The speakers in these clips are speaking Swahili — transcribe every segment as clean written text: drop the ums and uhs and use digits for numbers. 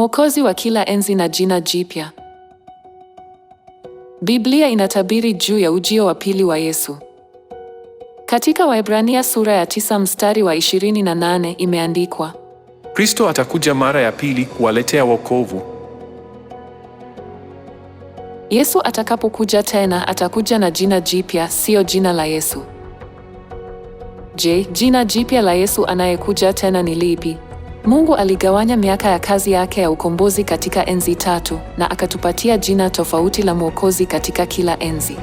Mwokozi wa kila enzi na jina jipya. Biblia inatabiri juu ya ujio wa pili wa Yesu. Katika Waebrania sura ya 9 mstari wa 28 imeandikwa, Kristo atakuja mara ya pili kuwaletea wokovu. Yesu atakapokuja tena atakuja na jina jipya, sio jina la Yesu. Je, jina jipya la Yesu anayekuja tena ni lipi? Mungu aligawanya miaka ya kazi yake ya ukombozi katika enzi tatu na akatupatia jina tofauti la Mwokozi katika kila enzi.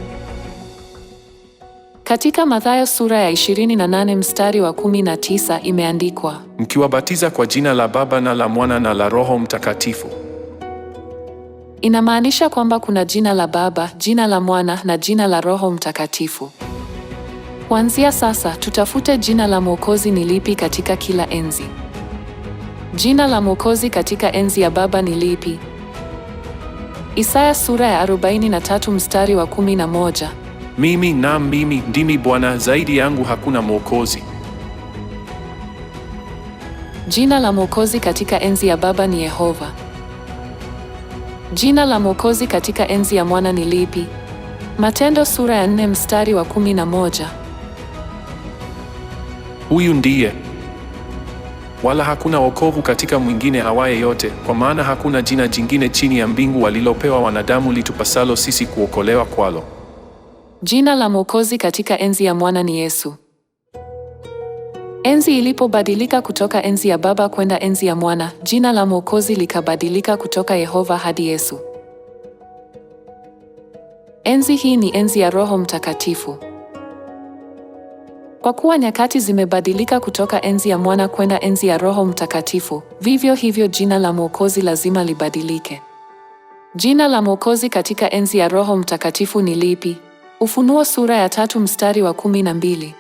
Katika Mathayo sura ya 28 mstari wa 19 imeandikwa, mkiwabatiza kwa jina la Baba na la Mwana na la Roho Mtakatifu. Inamaanisha kwamba kuna jina la Baba, jina la Mwana na jina la Roho Mtakatifu. Kuanzia sasa tutafute jina la Mwokozi ni lipi katika kila enzi. Jina la Mwokozi katika enzi ya Baba ni lipi? Isaya sura ya 43 mstari wa 11. Mimi ndimi Bwana, zaidi yangu hakuna Mwokozi. Jina la Mwokozi katika enzi ya Baba ni Yehova. Jina la Mwokozi katika enzi ya Mwana ni lipi? Matendo sura ya 4 mstari wa 11. Huyu ndiye. Wala hakuna wokovu katika mwingine awaye yote, kwa maana hakuna jina jingine chini ya mbingu walilopewa wanadamu litupasalo sisi kuokolewa kwalo. Jina la Mwokozi katika enzi ya Mwana ni Yesu. Enzi ilipobadilika kutoka enzi ya Baba kwenda enzi ya Mwana, jina la Mwokozi likabadilika kutoka Yehova hadi Yesu. Enzi hii ni enzi ya Roho Mtakatifu. Kwa kuwa nyakati zimebadilika kutoka enzi ya Mwana kwenda enzi ya Roho Mtakatifu, vivyo hivyo jina la Mwokozi lazima libadilike. Jina la Mwokozi katika enzi ya Roho Mtakatifu ni lipi? Ufunuo sura ya 3 mstari wa 12.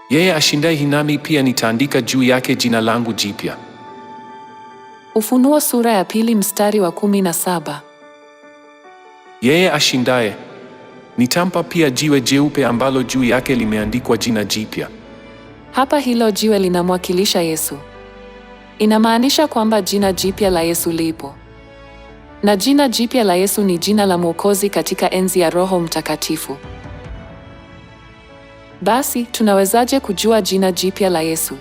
Yeye ashindaye nami pia nitaandika juu yake jina langu jipya. Ufunuo sura ya 2 mstari wa 17. Yeye ashindaye nitampa pia jiwe jeupe ambalo juu yake limeandikwa jina jipya. Hapa hilo jiwe linamwakilisha Yesu. Inamaanisha kwamba jina jipya la Yesu lipo. Na jina jipya la Yesu ni jina la Mwokozi katika enzi ya Roho Mtakatifu. Basi, tunawezaje kujua jina jipya la Yesu?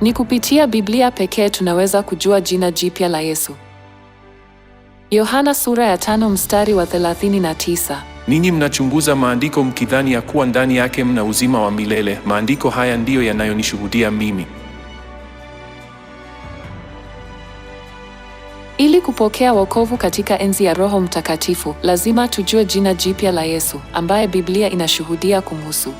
Ni kupitia Biblia pekee tunaweza kujua jina jipya la Yesu. Yohana sura ya 5 mstari wa 39. Ninyi mnachunguza maandiko mkidhani ya kuwa ndani yake mna uzima wa milele. Maandiko haya ndiyo yanayonishuhudia mimi. Ili kupokea wokovu katika enzi ya Roho Mtakatifu, lazima tujue jina jipya la Yesu, ambaye Biblia inashuhudia kumhusu.